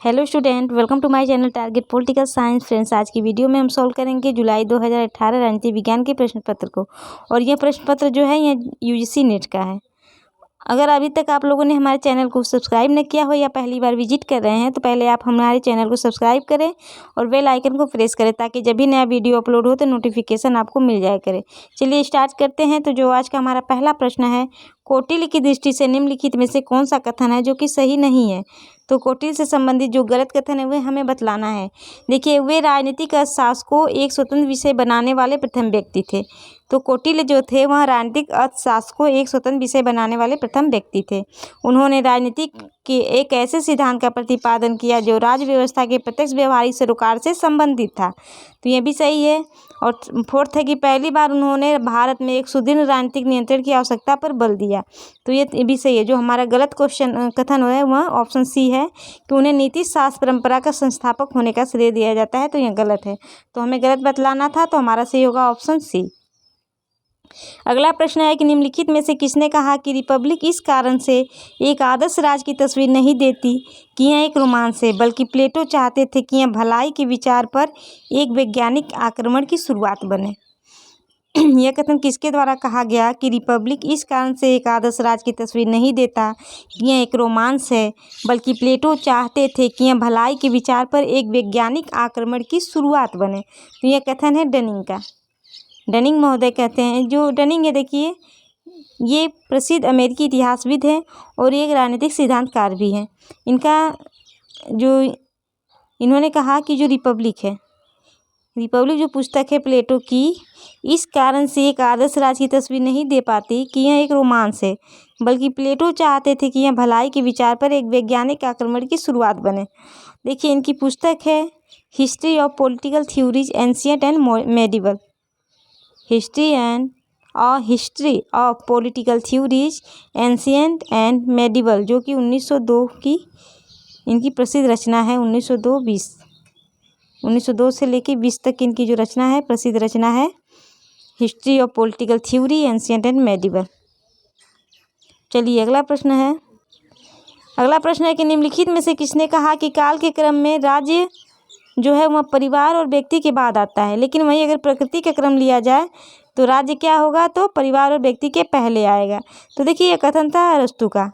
Hello student, welcome to my channel target political science. Friends, आज की video में हम सॉल्व करेंगे जुलाई 2018 राजनीति विज्ञान के प्रश्न पत्र को। और यह प्रश्न पत्र जो है यह यूजीसी नेट का है। अगर अभी तक आप लोगों ने हमारे चैनल को सब्सक्राइब नहीं किया हो या पहली बार विजिट कर रहे हैं तो पहले आप हमारे चैनल को सब्सक्राइब करें और बेल आइकन को प्रेस करें ताकि जब भी नया वीडियो अपलोड हो तो नोटिफिकेशन आपको मिल जाया करे। चलिए स्टार्ट करते हैं। तो जो आज का हमारा पहला प्रश्न है, कौटिल्य की दृष्टि से निम्नलिखित में से कौन सा कथन है जो कि सही नहीं है। तो कौटिल्य से संबंधित जो गलत कथन है वह हमें बतलाना है। देखिए, वे राजनीतिक अर्थशास्त्र को एक स्वतंत्र विषय बनाने वाले प्रथम व्यक्ति थे। तो कौटिल्य जो थे वह राजनीतिक अर्थशास्त्र को एक स्वतंत्र विषय बनाने वाले प्रथम व्यक्ति थे। उन्होंने राजनीति के एक ऐसे सिद्धांत का प्रतिपादन किया जो राज्य व्यवस्था के प्रत्यक्ष व्यवहारिक सरोकार से संबंधित था। तो यह भी सही है। और फोर्थ है कि पहली बार उन्होंने भारत में एक सुदृढ़ राजनीतिक नियंत्रण की आवश्यकता पर बल दिया। तो ये भी सही है। जो हमारा गलत क्वेश्चन कथन है वह ऑप्शन सी है कि उन्हें नीति शास्त्र परंपरा का संस्थापक होने का श्रेय दिया जाता है। तो यह गलत है, तो हमें गलत बतलाना था। तो हमारा सही होगा ऑप्शन सी। अगला प्रश्न है कि निम्नलिखित में से किसने कहा कि रिपब्लिक इस कारण से एक आदर्श राज की तस्वीर नहीं देती कि यह एक रोमांस है, बल्कि प्लेटो चाहते थे कि यह भलाई के विचार पर एक वैज्ञानिक आक्रमण की शुरुआत बने। यह कथन किसके द्वारा कहा गया कि रिपब्लिक इस कारण से एक आदर्श राज की तस्वीर नहीं देता कि यह एक रोमांस है, बल्कि प्लेटो चाहते थे कि यह भलाई के विचार पर एक वैज्ञानिक आक्रमण की शुरुआत बने। तो यह कथन है डनिंग का। डनिंग महोदय कहते हैं। जो डनिंग है, देखिए, ये प्रसिद्ध अमेरिकी इतिहासविद हैं और एक राजनीतिक सिद्धांतकार भी हैं। इन्होंने कहा कि जो रिपब्लिक जो पुस्तक है प्लेटो की, इस कारण से एक आदर्श राज की तस्वीर नहीं दे पाती कि यह एक रोमांस है, बल्कि प्लेटो चाहते थे कि यह भलाई के विचार पर एक वैज्ञानिक आक्रमण की शुरुआत बने। देखिए, इनकी पुस्तक है history of political theories ancient and medieval. History of political theories ancient and medieval, जो कि 1902 की इनकी प्रसिद्ध रचना है। 1902 से लेकर 20 तक इनकी जो रचना है, प्रसिद्ध रचना है, history of political theory ancient and medieval. चलिए अगला प्रश्न है कि निम्नलिखित में से किसने कहा कि काल के क्रम में राज्य जो है वह परिवार और व्यक्ति के बाद आता है, लेकिन वहीं अगर प्रकृति का क्रम लिया जाए तो राज्य क्या होगा, तो परिवार और व्यक्ति के पहले आएगा। तो देखिए, यह कथन था अरस्तु का।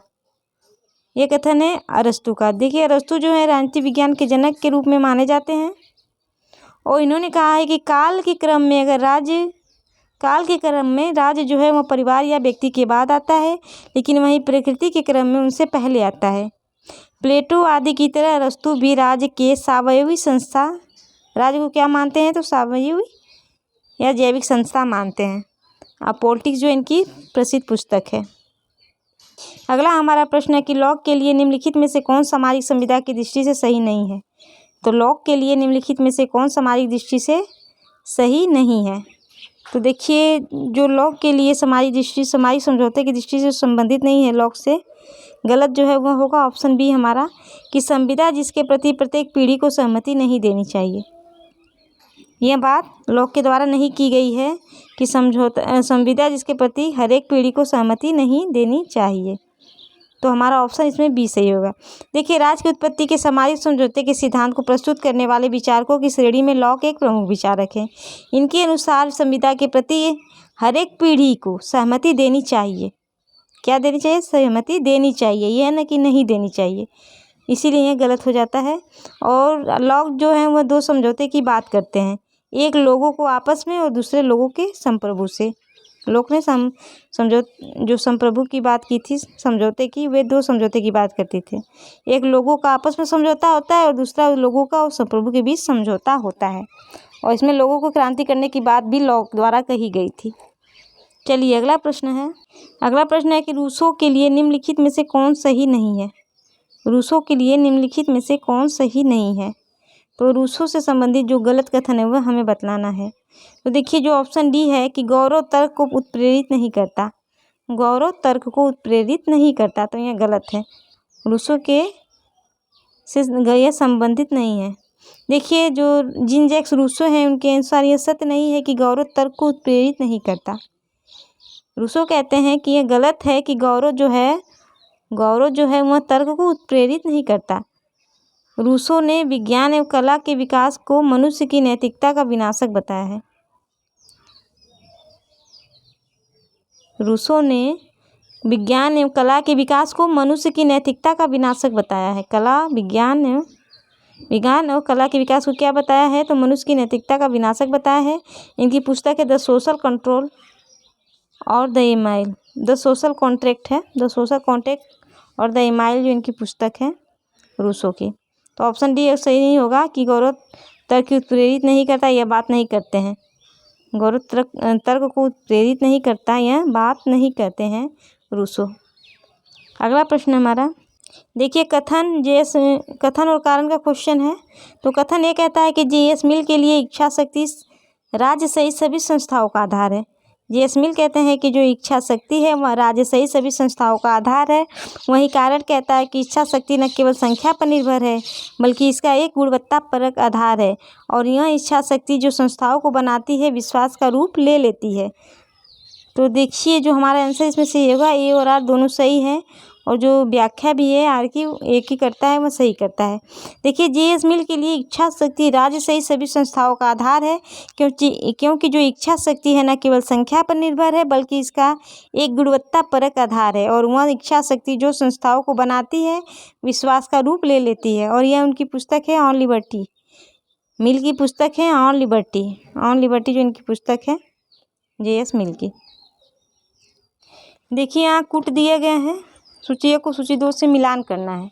यह कथन है अरस्तु का। देखिए, अरस्तु जो है राजनीति विज्ञान के जनक के रूप में माने जाते हैं और इन्होंने कहा है कि काल के क्रम में राज्य जो है वह परिवार या व्यक्ति के बाद आता है, लेकिन वहीं प्रकृति के क्रम में उनसे पहले आता है। प्लेटो आदि की तरह अरस्तु भी राज्य के सावयवी संस्था, राज्य को क्या मानते हैं, तो सावयवी या जैविक संस्था मानते हैं। अब पॉलिटिक्स जो इनकी प्रसिद्ध पुस्तक है। अगला हमारा प्रश्न है कि लॉक के लिए निम्नलिखित में से कौन सामाजिक संविदा की दृष्टि से सही नहीं है। तो लॉक के लिए निम्नलिखित में से कौन सामाजिक दृष्टि से सही नहीं है। तो देखिए, जो लॉक के लिए सामाजिक समझौते की दृष्टि से संबंधित नहीं है, लॉक से गलत जो है वह होगा ऑप्शन बी हमारा, कि संविदा जिसके प्रति प्रत्येक पीढ़ी को सहमति नहीं देनी चाहिए। यह बात लॉक के द्वारा नहीं की गई है कि संविदा जिसके प्रति हर एक पीढ़ी को सहमति नहीं देनी चाहिए। तो हमारा ऑप्शन इसमें बी सही होगा। देखिए, राज्य की उत्पत्ति के सामाजिक समझौते के सिद्धांत को प्रस्तुत करने वाले विचारकों की श्रेणी में लॉक एक प्रमुख विचारक है। इनके अनुसार संविदा के प्रति हर एक पीढ़ी को सहमति देनी चाहिए। क्या देनी चाहिए, सहमति देनी चाहिए, यह न कि नहीं देनी चाहिए। इसीलिए यह गलत हो जाता है। और लॉक जो है वह दो समझौते की बात करते हैं, एक लोगों को आपस में और दूसरे लोगों के संप्रभु से। लोक ने जो संप्रभु की बात की थी समझौते की, वे दो समझौते की बात करते थे। एक लोगों का आपस में समझौता होता है और दूसरा लोगों का और संप्रभु के बीच समझौता होता है। और इसमें लोगों को क्रांति करने की बात भी लॉक द्वारा कही गई थी। चलिए अगला प्रश्न है कि रूसो के लिए निम्नलिखित में से कौन सही नहीं है। रूसो के लिए निम्नलिखित में से कौन सही नहीं है। तो रूसो से संबंधित जो गलत कथन है वह हमें बतलाना है। तो देखिए, जो ऑप्शन डी है कि गौरव तर्क को उत्प्रेरित नहीं करता, तो यह गलत है। रूसो के से यह संबंधित नहीं है। देखिए, जो जीन जैक्स रूसो हैं उनके अनुसार यह सत्य नहीं है कि गौरव तर्क को उत्प्रेरित नहीं करता। रूसो कहते हैं कि यह गलत है कि गौरव जो है वह तर्क को उत्प्रेरित नहीं करता। रूसो ने विज्ञान एवं कला के विकास को मनुष्य की नैतिकता का विनाशक बताया है। रूसो ने विज्ञान एवं कला के विकास को मनुष्य की नैतिकता का विनाशक बताया है। विज्ञान और कला के विकास को क्या बताया है, तो मनुष्य की नैतिकता का विनाशक बताया है। इनकी पुस्तक है द सोशल कंट्रोल और the email. The social contract है, द सोशल कॉन्ट्रैक्ट और द ईमेल जो इनकी पुस्तक है रूसो की। तो ऑप्शन डी सही नहीं होगा कि गौरव तर्क उत्प्रेरित नहीं करता, यह बात नहीं करते हैं। गौरव तर्क को प्रेरित नहीं करता, यह बात नहीं करते हैं रूसो। अगला प्रश्न हमारा देखिए, कथन और कारण का क्वेश्चन है। तो कथन ये कहता है कि जे.एस. मिल के लिए इच्छा शक्ति राज्य सहित सभी संस्थाओं का आधार है। जे.एस. मिल कहते हैं कि जो इच्छा शक्ति है वह राज्य सहित सभी संस्थाओं का आधार है। वही कारण कहता है कि इच्छा शक्ति न केवल संख्या पर निर्भर है बल्कि इसका एक गुणवत्तापरक आधार है और यह इच्छा शक्ति जो संस्थाओं को बनाती है विश्वास का रूप ले लेती है। तो देखिए जो हमारा आंसर इसमें सही होगा, ए और आर दोनों सही है और जो व्याख्या भी है आर की एक ही करता है, वह सही करता है। देखिए जे.एस. मिल के लिए इच्छा शक्ति राज्य सहित सभी संस्थाओं का आधार है क्योंकि जो इच्छा शक्ति है न केवल संख्या पर निर्भर है बल्कि इसका एक गुणवत्तापरक आधार है और वह इच्छा शक्ति जो संस्थाओं को बनाती है विश्वास का रूप ले लेती है। और यह उनकी पुस्तक है ऑन लिबर्टी। मिल की पुस्तक है ऑन लिबर्टी जो इनकी पुस्तक है जे.एस. मिल की। देखिए यहाँ कूट दिए गए हैं, सूची 1 को सूची 2 से मिलान करना है।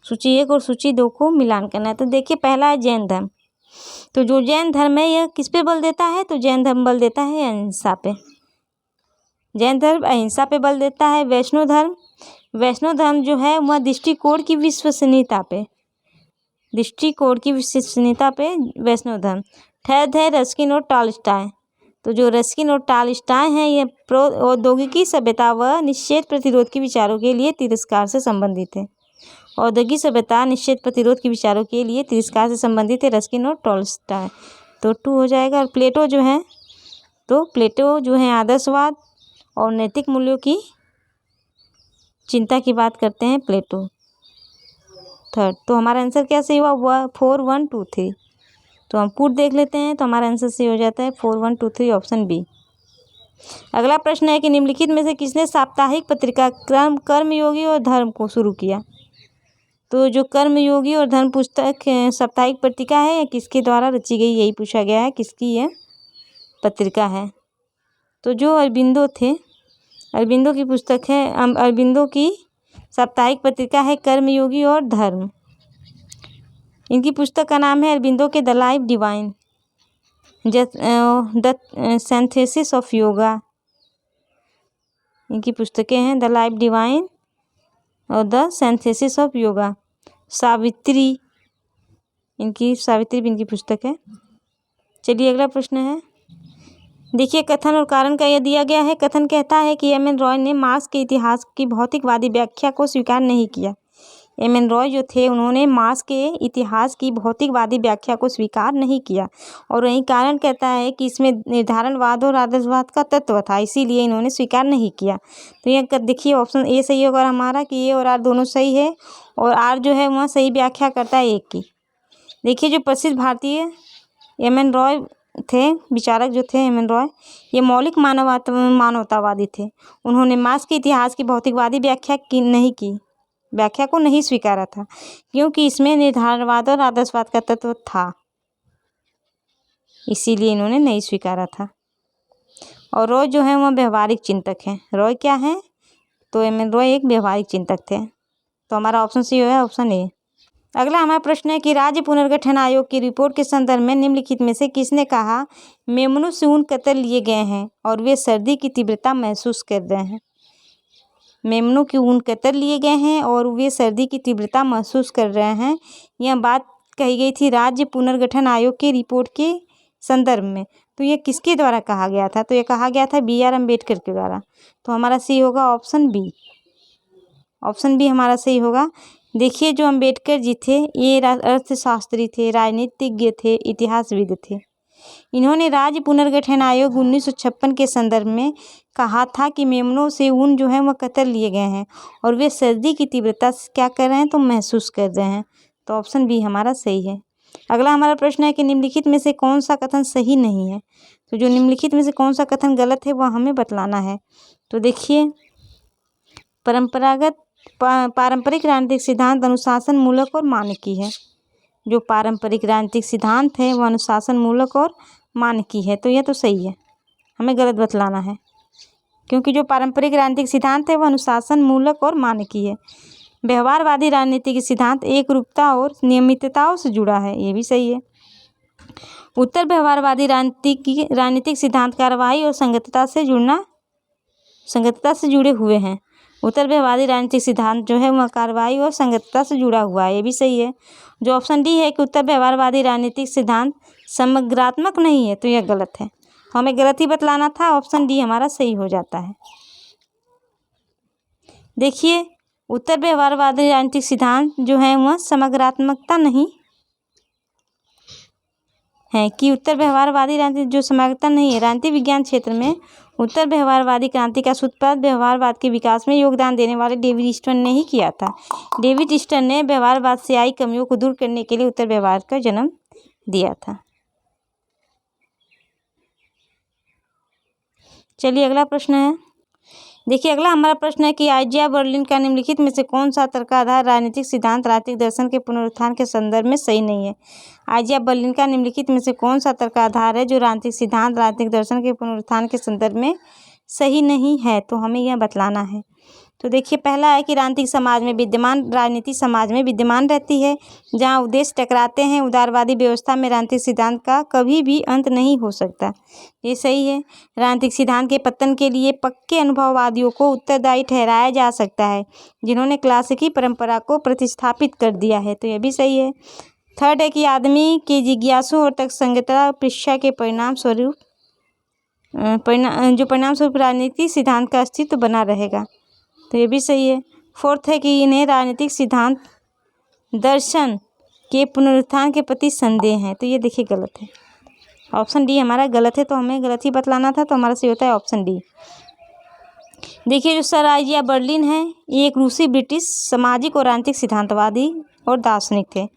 सूची 1 और सूची 2 को मिलान करना है। तो देखिए पहला है जैन धर्म। तो जो जैन धर्म है यह किस पे बल देता है, तो जैन धर्म बल देता है अहिंसा पे। जैन धर्म अहिंसा पे बल देता है। वैष्णव धर्म जो है वह दृष्टिकोण की विश्वसनीयता पे वैष्णव धर्म। थर्ड है रस्किन और टॉलस्टॉय। तो जो रस्किन और टॉलस्टॉय हैं ये औद्योगिकी सभ्यता व निषेध प्रतिरोध के विचारों के लिए तिरस्कार से संबंधित है। औद्योगिक सभ्यता निषेध प्रतिरोध के विचारों के लिए तिरस्कार से संबंधित है रस्किन और टॉलस्टॉय। तो 2 हो जाएगा। और प्लेटो जो है आदर्शवाद और नैतिक मूल्यों की चिंता की बात करते हैं प्लेटो। थर्ड। तो हमारा आंसर क्या सही हुआ 4 1 2 3। तो हम कूट देख लेते हैं तो हमारा आंसर सही हो जाता है 4 1 2 3 ऑप्शन बी। अगला प्रश्न है कि निम्नलिखित में से किसने साप्ताहिक पत्रिका कर्मयोगी और धर्म को शुरू किया। तो जो कर्मयोगी और धर्म पुस्तक साप्ताहिक पत्रिका है यह किसके द्वारा रची गई, यही पूछा गया है किसकी यह पत्रिका है। तो जो अरबिंदो थे, अरबिंदो की पुस्तक है, अरबिंदो की साप्ताहिक पत्रिका है कर्मयोगी और धर्म। इनकी पुस्तक का नाम है अरबिंदो के the life divine, the synthesis of yoga. इनकी पुस्तकें हैं द लाइफ डिवाइन और the synthesis of yoga. Savitri भी इनकी पुस्तक है। चलिए अगला प्रश्न है। देखिए कथन और कारण का यह दिया गया है। कथन कहता है कि एम एन रॉय ने मार्क्स के इतिहास की भौतिकवादी व्याख्या को स्वीकार नहीं किया। एम एन रॉय जो थे उन्होंने मार्क्स के इतिहास की भौतिकवादी व्याख्या को स्वीकार नहीं किया और वही कारण कहता है कि इसमें निर्धारणवाद और आदर्शवाद का तत्व था, इसीलिए इन्होंने स्वीकार नहीं किया। तो यह देखिए ऑप्शन ए सही होगा हमारा कि ए और आर दोनों सही है और आर जो है वह सही व्याख्या करता है एक की। देखिए जो प्रसिद्ध भारतीय एम एन रॉय थे, विचारक जो थे एम एन रॉय, ये मौलिक मानवतावादी थे। उन्होंने मार्क्स के इतिहास की भौतिकवादी व्याख्या को नहीं स्वीकारा था क्योंकि इसमें निर्धारणवाद और आदर्शवाद का तत्व था, इसीलिए इन्होंने नहीं स्वीकारा था। और रॉय जो है वह व्यवहारिक चिंतक हैं। रॉय क्या है, तो एम एन रॉय एक व्यवहारिक चिंतक थे। तो हमारा ऑप्शन सी है ऑप्शन ए। अगला हमारा प्रश्न है कि राज्य पुनर्गठन आयोग की रिपोर्ट के संदर्भ में निम्नलिखित में से किसने कहा मेमनों से ऊन कतर लिए गए हैं और वे सर्दी की तीव्रता महसूस कर रहे हैं। मेमनों की ऊन कतर लिए गए हैं और वे सर्दी की तीव्रता महसूस कर रहे हैं। यह बात कही गई थी राज्य पुनर्गठन आयोग की रिपोर्ट के संदर्भ में। तो यह किसके द्वारा कहा गया था, तो यह कहा गया था बी आर अम्बेडकर के द्वारा। तो हमारा सही होगा ऑप्शन बी। ऑप्शन बी हमारा सही होगा। देखिए जो अम्बेडकर जी थे ये अर्थशास्त्री थे, राजनीतिज्ञ थे, इतिहासविद थे। इन्होंने राज्य पुनर्गठन आयोग 1956 के संदर्भ में कहा था कि मेमनों से ऊन जो है वह कतर लिए गए हैं और वे सर्दी की तीव्रता क्या कर रहे हैं तो महसूस कर रहे हैं। तो ऑप्शन बी हमारा सही है। अगला हमारा प्रश्न है कि निम्नलिखित में से कौन सा कथन सही नहीं है। तो जो निम्नलिखित में से कौन सा कथन गलत है वह हमें बतलाना है। तो देखिए, पारंपरिक राजनीतिक सिद्धांत अनुशासन मूलक और मानकी है। जो पारंपरिक राजनीतिक सिद्धांत है वह अनुशासन मूलक और मानकी है, तो यह तो सही है, हमें गलत बतलाना है, क्योंकि जो पारंपरिक राजनीतिक सिद्धांत है वह अनुशासन मूलक और मानकी है। व्यवहारवादी राजनीतिक सिद्धांत एकरूपता और नियमितताओं से जुड़ा है, ये भी सही है। उत्तर व्यवहारवादी राजनीतिक सिद्धांत कार्रवाई और संगतता से जुड़े हुए हैं। उत्तर व्यवहारवादी राजनीतिक सिद्धांत जो है वह कार्रवाई और संगतता से जुड़ा हुआ है, ये भी सही है। जो ऑप्शन डी है कि उत्तर व्यवहारवादी राजनीतिक सिद्धांत समग्रात्मक नहीं है, तो यह गलत है, हमें गलत ही बतलाना था, ऑप्शन डी हमारा सही हो जाता है। देखिए, उत्तर व्यवहारवादी राजनीतिक सिद्धांत जो है वह समग्रात्मकता नहीं है, कि उत्तर व्यवहारवादी राजनीति जो समग्रता नहीं है। राजनीति विज्ञान क्षेत्र में उत्तर व्यवहारवादी क्रांति का सूत्रपात व्यवहारवाद के विकास में योगदान देने वाले डेविड स्टर्न ने ही किया था। डेविड स्टर्न ने व्यवहारवाद से आई कमियों को दूर करने के लिए उत्तर व्यवहार का जन्म दिया था। चलिए अगला प्रश्न है। देखिए, अगला हमारा प्रश्न है कि आइजिया बर्लिन का निम्नलिखित में से कौन सा तर्काधार राजनीतिक सिद्धांत राजनीतिक दर्शन के पुनरुत्थान के संदर्भ में सही नहीं है। आइजिया बर्लिन का निम्नलिखित में से कौन सा तर्काधार है जो राजनीतिक सिद्धांत राजनीतिक दर्शन के पुनरुत्थान के संदर्भ में सही नहीं है, तो हमें यह बतलाना है। तो देखिए, पहला है कि राजनीति समाज में विद्यमान रहती है, जहाँ उद्देश्य टकराते हैं। उदारवादी व्यवस्था में राजनीतिक सिद्धांत का कभी भी अंत नहीं हो सकता, ये सही है। राजनीतिक सिद्धांत के पतन के लिए पक्के अनुभववादियों को उत्तरदायी ठहराया जा सकता है, जिन्होंने क्लासिकी परंपरा को प्रतिस्थापित कर दिया है, तो यह भी सही है। थर्ड है कि आदमी के जिज्ञासु और तर्कसंगतता परीक्षा के परिणाम स्वरूप राजनीतिक सिद्धांत का अस्तित्व बना रहेगा, तो ये भी सही है। फोर्थ है कि इन्हें राजनीतिक सिद्धांत दर्शन के पुनरुत्थान के प्रति संदेह है, तो ये देखिए गलत है, ऑप्शन डी हमारा गलत है, तो हमें गलत ही बतलाना था, तो हमारा सही होता है ऑप्शन डी। देखिए, जो सर आइजिया बर्लिन है ये एक रूसी ब्रिटिश सामाजिक और राजनीतिक सिद्धांतवादी और दार्शनिक थे।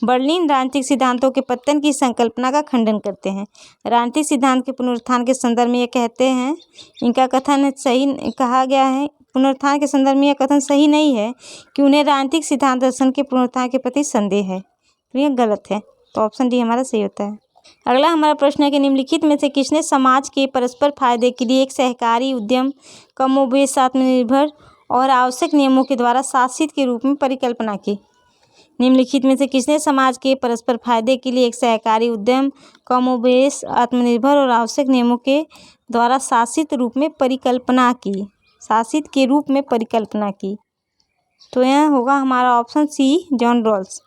बर्लिन राजनीतिक सिद्धांतों के पतन की संकल्पना का खंडन करते हैं। राजनीतिक सिद्धांत के पुनरुत्थान के संदर्भ में ये कहते हैं, इनका कथन सही कहा गया है, पुनरुत्थान के संदर्भ में यह कथन सही नहीं है कि उन्हें राजनीतिक सिद्धांत दर्शन के पुनरुत्थान के प्रति संदेह है, तो यह गलत है, तो ऑप्शन डी हमारा सही होता है। अगला हमारा प्रश्न है कि निम्नलिखित में से किसने समाज के परस्पर फायदे के लिए एक सहकारी उद्यम कमोबेश आत्मनिर्भर और आवश्यक नियमों के द्वारा शासित के रूप में परिकल्पना की। निम्नलिखित में से किसने समाज के परस्पर फायदे के लिए एक सहकारी उद्यम कमोबेश आत्मनिर्भर और आवश्यक नियमों के द्वारा शासित के रूप में परिकल्पना की, तो यह होगा हमारा option C, John Rawls.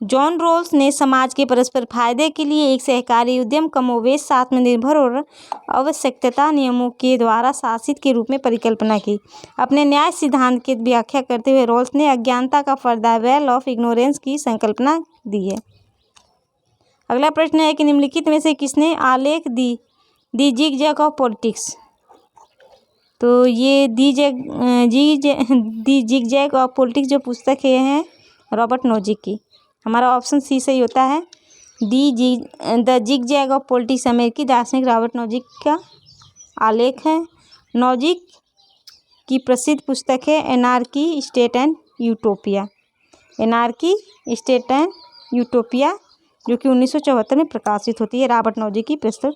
John Rawls ने समाज के परस्पर फायदे के लिए एक सहकारी उद्यम कमोबेश आत्मनिर्भर और आवश्यकता नियमों के द्वारा शासित के रूप में परिकल्पना की। अपने न्याय सिद्धांत की व्याख्या करते हुए रॉल्स ने अज्ञानता का पर्दा वेल ऑफ इग्नोरेंस की संकल्पना दी है। अगला प्रश्न है कि निम्नलिखित में से किसने आलेख दी जिगजैग ऑफ पॉलिटिक्स। तो ये दी जिगजैग ऑफ पॉलिटिक्स जो पुस्तक है रॉबर्ट नोजिक की, हमारा ऑप्शन सी सही होता है। द जिगजैग ऑफ पॉलिटिक्स अमेरिकी दार्शनिक रॉबर्ट नोजिक का आलेख है। नोजिक की प्रसिद्ध पुस्तक है एनार्की स्टेट एंड यूटोपिया, जो कि 1974 में प्रकाशित होती है, रॉबर्ट नोजिक की प्रसिद्ध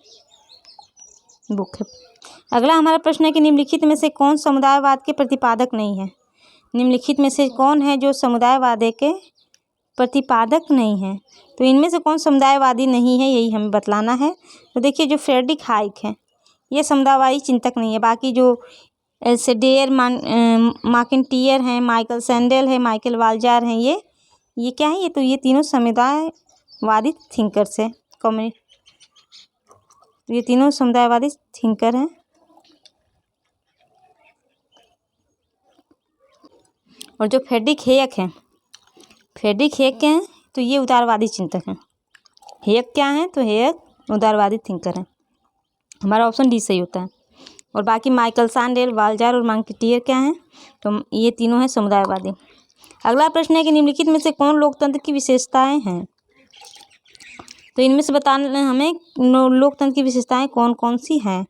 बुक है। अगला हमारा प्रश्न है कि निम्नलिखित में से कौन समुदायवाद के प्रतिपादक नहीं है। निम्नलिखित में से कौन है जो समुदायवाद के प्रतिपादक नहीं है, तो इनमें से कौन समुदायवादी नहीं है, यही हमें बतलाना है। तो देखिए, जो फ्रेडरिक हाइक है ये समुदायवादी चिंतक नहीं है, बाकी जो सेडेर मैकिन्टायर हैं, माइकल सैंडेल है, माइकल वाल्जार हैं, ये क्या है, ये तीनों समुदायवादी थिंकर्स है, ये तीनों समुदायवादी थिंकर हैं। और जो फ्रेडरिक हेयक हैं तो ये उदारवादी चिंतक हैं। हेयक क्या हैं, तो हेयक उदारवादी थिंकर हैं, हमारा ऑप्शन डी सही होता है। और बाकी माइकल सैंडेल, वाल्जार और मैकिन्टायर क्या हैं, तो ये तीनों हैं समुदायवादी। अगला प्रश्न है कि निम्नलिखित में से कौन लोकतंत्र की विशेषताएं हैं। तो इनमें से बताना हमें लोकतंत्र की विशेषताएं कौन कौन सी हैं,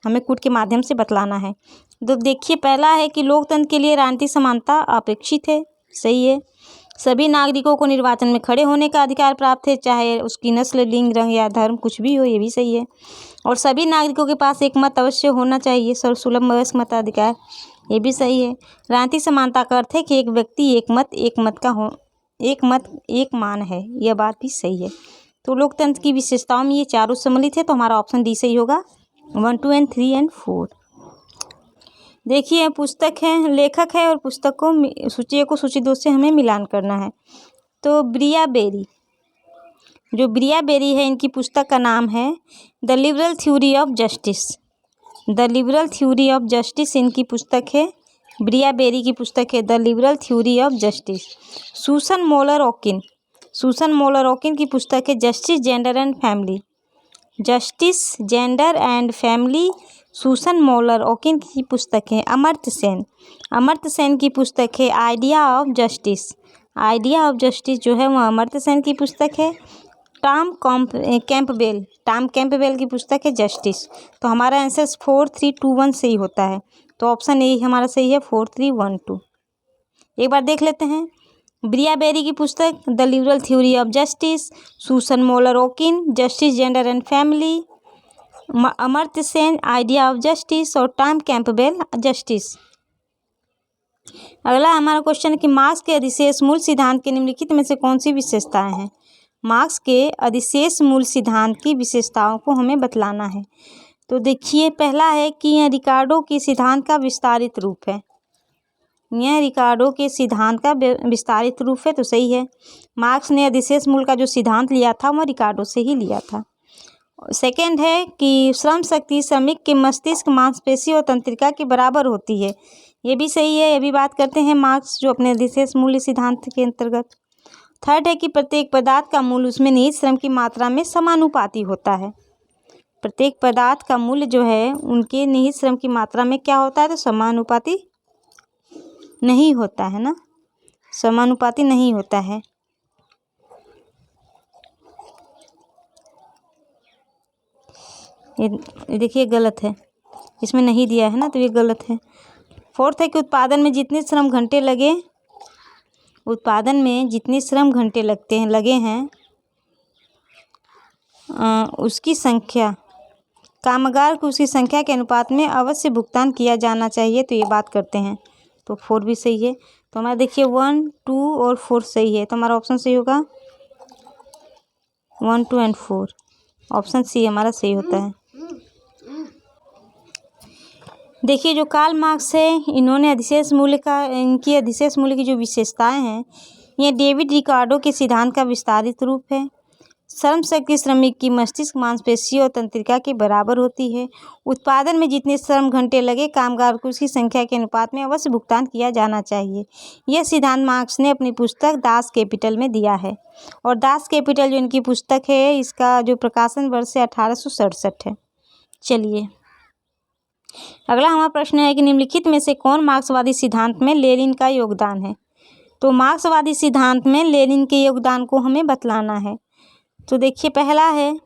हमें कूट के माध्यम से बतलाना है। तो देखिए, पहला है कि लोकतंत्र के लिए राजनीतिक समानता अपेक्षित है, सही है। सभी नागरिकों को निर्वाचन में खड़े होने का अधिकार प्राप्त है, चाहे उसकी नस्ल, लिंग, रंग या धर्म कुछ भी हो, ये भी सही है। और सभी नागरिकों के पास एक मत अवश्य होना चाहिए, सर्वसुलभ वयस्क मताधिकार, ये भी सही है। राजनीतिक समानता का अर्थ है कि एक व्यक्ति एक मत एक मान है, यह बात भी सही है। तो लोकतंत्र की विशेषताओं में ये चारों सम्मिलित है, तो हमारा ऑप्शन डी सही होगा, 1, 2 एंड 3 एंड 4। देखिए, पुस्तक है, लेखक है और पुस्तक को सूची 2 से हमें मिलान करना है। तो ब्रिया बेरी, जो ब्रिया बेरी है, इनकी पुस्तक का नाम है the liberal theory of justice. The liberal theory of justice इनकी पुस्तक है, ब्रिया बेरी की पुस्तक है the liberal theory of justice. Susan Moller Okin की पुस्तक है justice, gender and family. Justice, gender and family, Susan Moller Okin की पुस्तक है। अमर्त्य सेन की पुस्तक है idea of justice. Idea of justice जो है वह अमर्त्य सेन की पुस्तक है। टॉम कैंपबेल की पुस्तक है जस्टिस। तो हमारा आंसर 4, 3, 2, 1 सही होता है। तो ऑप्शन ए हमारा सही है, 4, 3, 1, 2। एक बार देख लेते हैं। ब्रिया बेरी की पुस्तक the liberal theory of justice, Susan Moller Okin justice, gender and family, Amartya Sen idea of justice और टॉम कैंपबेल जस्टिस। अगला हमारा क्वेश्चन है कि मार्क्स के अधिशेष मूल सिद्धांत के निम्नलिखित में से कौन सी विशेषताएं हैं। मार्क्स के अधिशेष मूल सिद्धांत की विशेषताओं को हमें बतलाना है। तो देखिए, पहला है कि यह रिकार्डो के सिद्धांत का विस्तारित रूप है। यह रिकार्डो के सिद्धांत का विस्तारित रूप है, तो सही है। मार्क्स ने अधिशेष मूल का जो सिद्धांत लिया था वह रिकार्डो से ही लिया था। सेकेंड है कि श्रम शक्ति श्रमिक के मस्तिष्क, मांसपेशी और तंत्रिका के बराबर होती है, ये भी सही है। ये भी बात करते हैं मार्क्स जो अपने अधिशेष मूल्य सिद्धांत के अंतर्गत। थर्ड है कि प्रत्येक पदार्थ का मूल्य उसमें निहित श्रम की मात्रा में समानुपाती होता है। प्रत्येक पदार्थ का मूल्य जो है उनके निहित श्रम की मात्रा में क्या होता है, तो समानुपाती नहीं होता है ना, समानुपाती नहीं होता है। ये देखिए गलत है, इसमें नहीं दिया है ना, तो ये गलत है। फोर्थ है कि उत्पादन में जितने श्रम घंटे लगे हैं उसकी संख्या, कामगार को उसकी संख्या के अनुपात में अवश्य भुगतान किया जाना चाहिए, तो ये बात करते हैं। तो 4 भी सही है। तो हमारा देखिए 1, 2 और 4 सही है, तो हमारा ऑप्शन सही होगा 1, 2 एंड 4। ऑप्शन सी हमारा सही होता है। देखिए, जो कार्ल मार्क्स है, इनकी अधिशेष मूल्य की जो विशेषताएं हैं, ये डेविड रिकार्डो के सिद्धांत का विस्तारित रूप है। श्रम शक्ति श्रमिक की मस्तिष्क, मांसपेशी और तंत्रिका के बराबर होती है। उत्पादन में जितने श्रम घंटे लगे कामगार को उसकी संख्या के अनुपात में अवश्य भुगतान किया जाना चाहिए। यह सिद्धांत मार्क्स ने अपनी पुस्तक दास कैपिटल में दिया है। और दास कैपिटल जो इनकी पुस्तक है, इसका जो प्रकाशन वर्ष है 1867 है। चलिए, अगला हमारा प्रश्न है कि निम्नलिखित में से कौन मार्क्सवादी सिद्धांत में लेनिन का योगदान है। तो मार्क्सवादी सिद्धांत में लेनिन के योगदान को हमें बतलाना है। तो देखिए, पहला है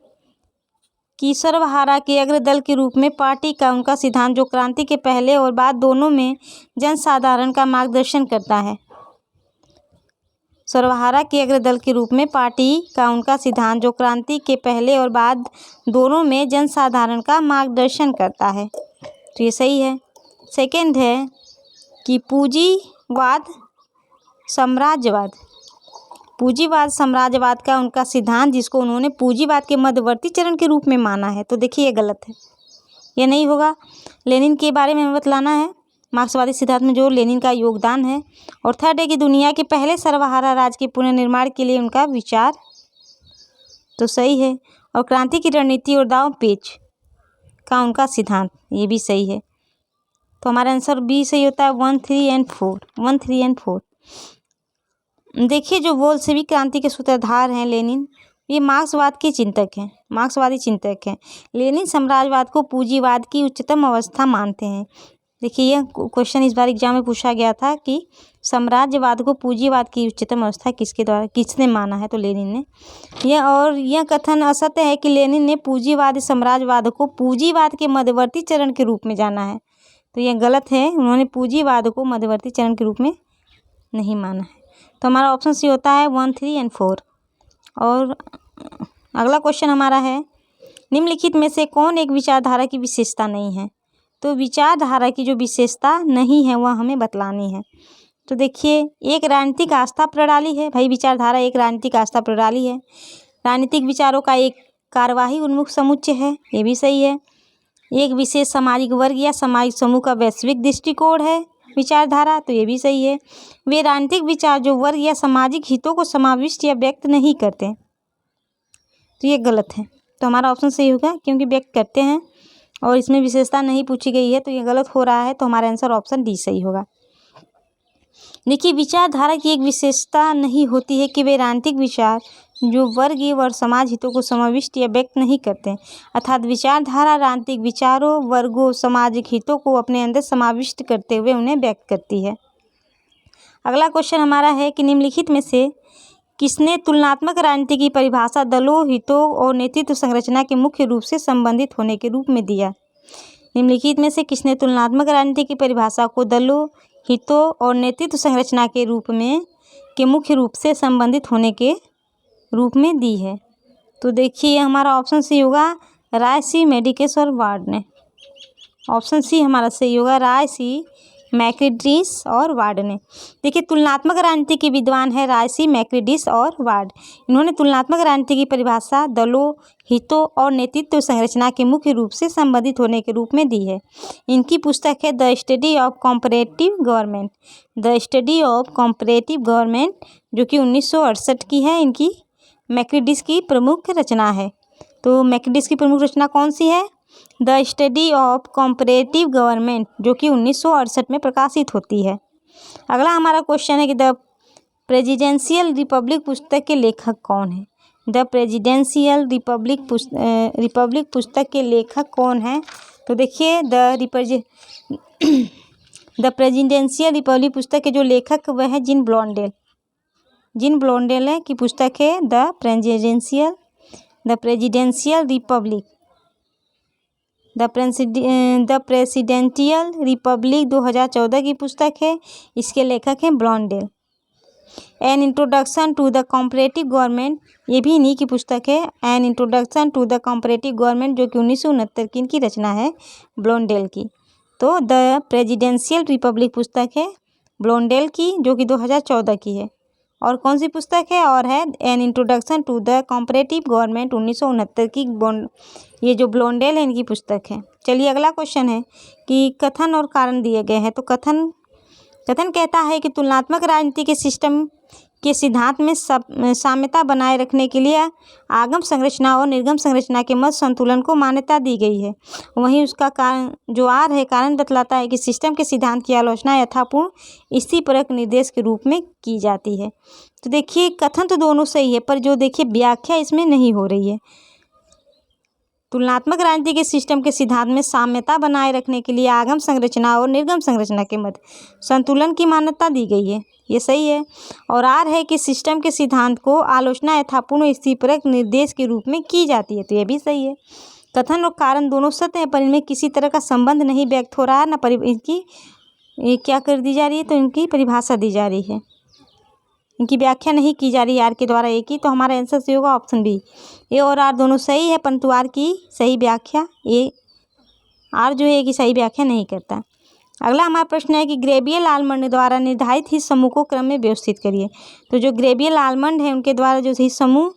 कि सर्वहारा के अग्रदल के रूप में पार्टी का उनका सिद्धांत जो क्रांति के पहले और बाद दोनों में जनसाधारण का मार्गदर्शन करता है। सर्वहारा के अग्रदल के रूप में पार्टी का उनका सिद्धांत जो क्रांति के पहले और बाद दोनों में जनसाधारण का मार्गदर्शन करता है, तो ये सही है। सेकंड है कि पूंजीवाद साम्राज्यवाद का उनका सिद्धांत जिसको उन्होंने पूंजीवाद के मध्यवर्ती चरण के रूप में माना है, तो देखिए ये गलत है, ये नहीं होगा। लेनिन के बारे में हमें बतलाना है, मार्क्सवादी सिद्धांत में जो लेनिन का योगदान है। और थर्ड है कि दुनिया के पहले सर्वहारा राज्य के पुनर्निर्माण के लिए उनका विचार, तो सही है। और क्रांति की रणनीति और दांव पेच का उनका सिद्धांत, ये भी सही है। तो हमारा आंसर बी सही होता है, 1, 3 एंड 4। देखिए, जो बोल्शेविक क्रांति के सूत्रधार हैं लेनिन, ये मार्क्सवादी चिंतक हैं। लेनिन साम्राज्यवाद को पूंजीवाद की उच्चतम अवस्था मानते हैं। देखिए यह क्वेश्चन इस बार एग्जाम में पूछा गया था कि साम्राज्यवाद को पूंजीवाद की उच्चतम अवस्था किसने माना है, तो लेनिन ने। यह कथन असत्य है कि लेनिन ने पूंजीवाद साम्राज्यवाद को पूंजीवाद के मध्यवर्ती चरण के रूप में जाना है, तो यह गलत है। उन्होंने पूंजीवाद को मध्यवर्ती चरण के रूप में नहीं माना है। तो हमारा ऑप्शन सी होता है 1, 3 एंड 4। और अगला क्वेश्चन हमारा है, निम्नलिखित में से कौन एक विचारधारा की विशेषता नहीं है? तो विचारधारा की जो विशेषता नहीं है वह हमें बतलानी है। तो देखिए, एक राजनीतिक आस्था प्रणाली है। भाई विचारधारा एक राजनीतिक आस्था प्रणाली है। राजनीतिक विचारों का एक कार्यवाही उन्मुख समुच्चय है, ये भी सही है। एक विशेष सामाजिक वर्ग या सामाजिक समूह का वैश्विक दृष्टिकोण है विचारधारा, तो ये भी सही है। वे राजनीतिक विचार जो वर्ग या सामाजिक हितों को समाविष्ट या व्यक्त नहीं करते, तो ये गलत है। तो हमारा ऑप्शन सही होगा, क्योंकि व्यक्त करते हैं और इसमें विशेषता नहीं पूछी गई है, तो ये गलत हो रहा है। तो हमारा आंसर ऑप्शन डी सही होगा। देखिए, विचारधारा की एक विशेषता नहीं होती है कि वे राजनीतिक विचार जो वर्गीय और समाज हितों को समाविष्ट या व्यक्त नहीं करते, अर्थात विचारधारा राजनीतिक विचारों, वर्गों, सामाजिक हितों को अपने अंदर समाविष्ट करते हुए उन्हें व्यक्त करती है। अगला क्वेश्चन हमारा है कि निम्नलिखित में से किसने तुलनात्मक राजनीति की परिभाषा दलों, हितों और नेतृत्व संरचना के मुख्य रूप से संबंधित होने के रूप में दिया? निम्नलिखित में से किसने तुलनात्मक राजनीति की परिभाषा को दलों, हितों और नेतृत्व संरचना के मुख्य रूप से संबंधित होने के रूप में दी है? तो देखिए हमारा ऑप्शन सी होगा, राय सी मैकगिडिस और वार्ड ने। ऑप्शन सी हमारा सही होगा, राय सी मैकगिडिस और वार्ड ने। देखिए, तुलनात्मक राजनीति के विद्वान है राय सी मैकगिडिस और वार्ड। इन्होंने तुलनात्मक राजनीति की परिभाषा दलों, हितों और नेतृत्व संरचना के मुख्य रूप से संबंधित होने के रूप में दी है। इनकी पुस्तक है the study of comparative government, the study of comparative government, जो कि 1968 की है। इनकी मैकगिडिस की प्रमुख रचना है। तो मैकगिडिस की प्रमुख रचना कौन सी है? The study of comparative government, जो कि 1968 में प्रकाशित होती है। अगला हमारा क्वेश्चन है कि द प्रेसिडेंशियल रिपब्लिक पुस्तक के लेखक कौन है? द प्रेसिडेंशियल रिपब्लिक पुस्तक के लेखक कौन है? तो देखिए, द प्रेसिडेंशियल रिपब्लिक पुस्तक के जो लेखक वह है जीन ब्लॉन्डेल है की पुस्तक है द प्रेसिडेंशियल रिपब्लिक 2014 की पुस्तक है। इसके लेखक हैं Blondel. An introduction to the comparative government, ये भी इन्हीं की पुस्तक है, an introduction to the comparative government, जो कि 1969 की इनकी रचना है ब्लॉन्डेल की। तो द प्रेसिडेंशियल रिपब्लिक पुस्तक है ब्लॉन्डेल की, जो कि 2014 की है। और कौन सी पुस्तक है? और है an introduction to the comparative government, 1969 की ये जो ब्लॉन्डेल है इनकी पुस्तक है। चलिए अगला क्वेश्चन है कि कथन और कारण दिए गए हैं। तो कथन कहता है कि तुलनात्मक राजनीति के सिस्टम के सिद्धांत में साम्यता बनाए रखने के लिए आगम संरचना और निर्गम संरचना के मध्य संतुलन को मान्यता दी गई है। वहीं उसका कारण जो आर है, कारण बतलाता है कि सिस्टम के सिद्धांत की आलोचना यथापूर्ण स्थितिपरक निर्देश के रूप में की जाती है। तो देखिए, कथन तो दोनों सही है, पर जो देखिए व्याख्या इसमें नहीं हो रही है। तुलनात्मक राजनीति के सिस्टम के सिद्धांत में साम्यता बनाए रखने के लिए आगम संरचना और निर्गम संरचना के मध्य संतुलन की मान्यता दी गई है, ये सही है। और आर है कि सिस्टम के सिद्धांत को आलोचना यथापूर्ण स्थितिपरक निर्देश के रूप में की जाती है, तो ये भी सही है। कथन और कारण दोनों सत्य हैं, पर इनमें किसी तरह का संबंध नहीं व्यक्त हो रहा है, न इनकी क्या कर दी जा रही है, तो इनकी परिभाषा दी जा रही है, इनकी व्याख्या नहीं की जा रही है आर के द्वारा एक ही। तो हमारा आंसर सही होगा ऑप्शन बी। ए और आर दोनों सही है, परंतु आर की सही व्याख्या आर जो है कि सही व्याख्या नहीं करता। अगला हमारा प्रश्न है कि ग्रेबियल आलमंड द्वारा निर्धारित हित समूह को क्रम में व्यवस्थित करिए। तो जो ग्रेबियल आलमंड है उनके द्वारा जो हित समूह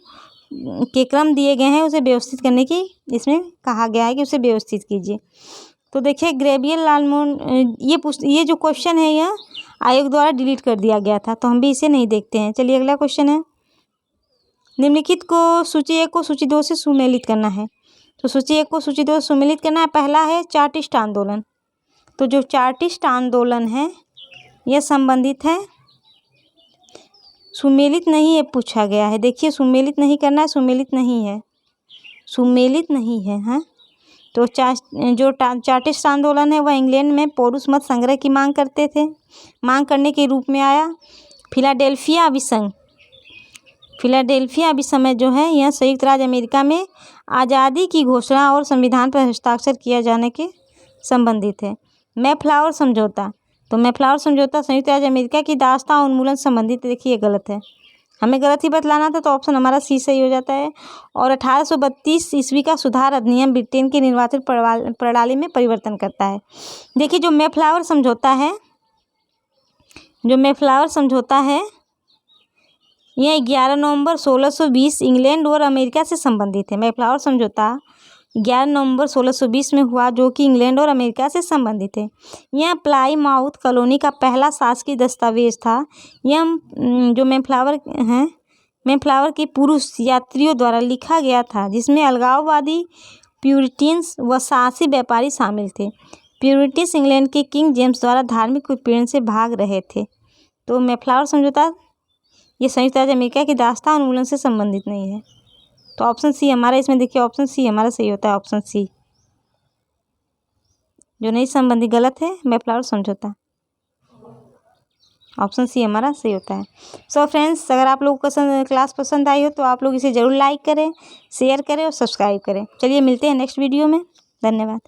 के क्रम दिए गए हैं उसे व्यवस्थित करने की इसमें कहा गया है कि उसे व्यवस्थित कीजिए। तो देखिए, ग्रेबियल आलमंड ये जो क्वेश्चन है यह आयोग द्वारा डिलीट कर दिया गया था, तो हम भी इसे नहीं देखते हैं। चलिए अगला क्वेश्चन है, निम्नलिखित को सूची 1 को सूची 2 से सुमेलित करना है। तो सूची 1 को सूची 2 से सुमेलित करना है। पहला है चार्टिस्ट आंदोलन। तो जो चार्टिस्ट आंदोलन है यह संबंधित है, सुमेलित नहीं है पूछा गया है। देखिए, सुमेलित नहीं करना है, सुमेलित नहीं है हाँ। तो जो चार्टिस्ट आंदोलन है वह इंग्लैंड में पौरुष मत संग्रह की मांग करने के रूप में आया। फिलाडेल्फिया अभिसमय जो है यह संयुक्त राज्य अमेरिका में आज़ादी की घोषणा और संविधान पर हस्ताक्षर किया जाने के संबंधित है। मैफ्लावर समझौता, तो मैफ्लावर समझौता संयुक्त राज्य अमेरिका की दास्तां उन्मूलन संबंधित, देखिए गलत है, हमें गलत ही बतलाना था, तो ऑप्शन हमारा सी सही हो जाता है। और 1832 ईस्वी का सुधार अधिनियम ब्रिटेन की निर्वाचन प्रणाली में परिवर्तन करता है। देखिए जो मैफ्लावर समझौता है यह 11 नवंबर 1620 इंग्लैंड और अमेरिका से संबंधित है। मैफ्लावर समझौता 11 नवंबर 1620 में हुआ, जो कि इंग्लैंड और अमेरिका से संबंधित है। यह प्लाईमाउथ कॉलोनी का पहला शासकीय दस्तावेज था। यह जो मैफ्लावर के पुरुष यात्रियों द्वारा लिखा गया था, जिसमें अलगाववादी, प्यूरिटियंस व साहसी व्यापारी शामिल थे। प्यूरिटियंस इंग्लैंड के किंग जेम्स द्वारा धार्मिक उत्पीड़न से भाग रहे थे। तो मैफ्लावर समझौता ये संयुक्त राज्य अमेरिका की दास्तां उन्मूलन से संबंधित नहीं है। तो ऑप्शन सी हमारा, इसमें देखिए ऑप्शन सी हमारा सही होता है। ऑप्शन सी जो नहीं संबंधित, गलत है, मैफ्लावर समझौता, ऑप्शन सी हमारा सही होता है। सो फ्रेंड्स, अगर आप लोगों को क्लास पसंद आई हो तो आप लोग इसे ज़रूर लाइक करें, शेयर करें और सब्सक्राइब करें। चलिए मिलते हैं नेक्स्ट वीडियो में। धन्यवाद।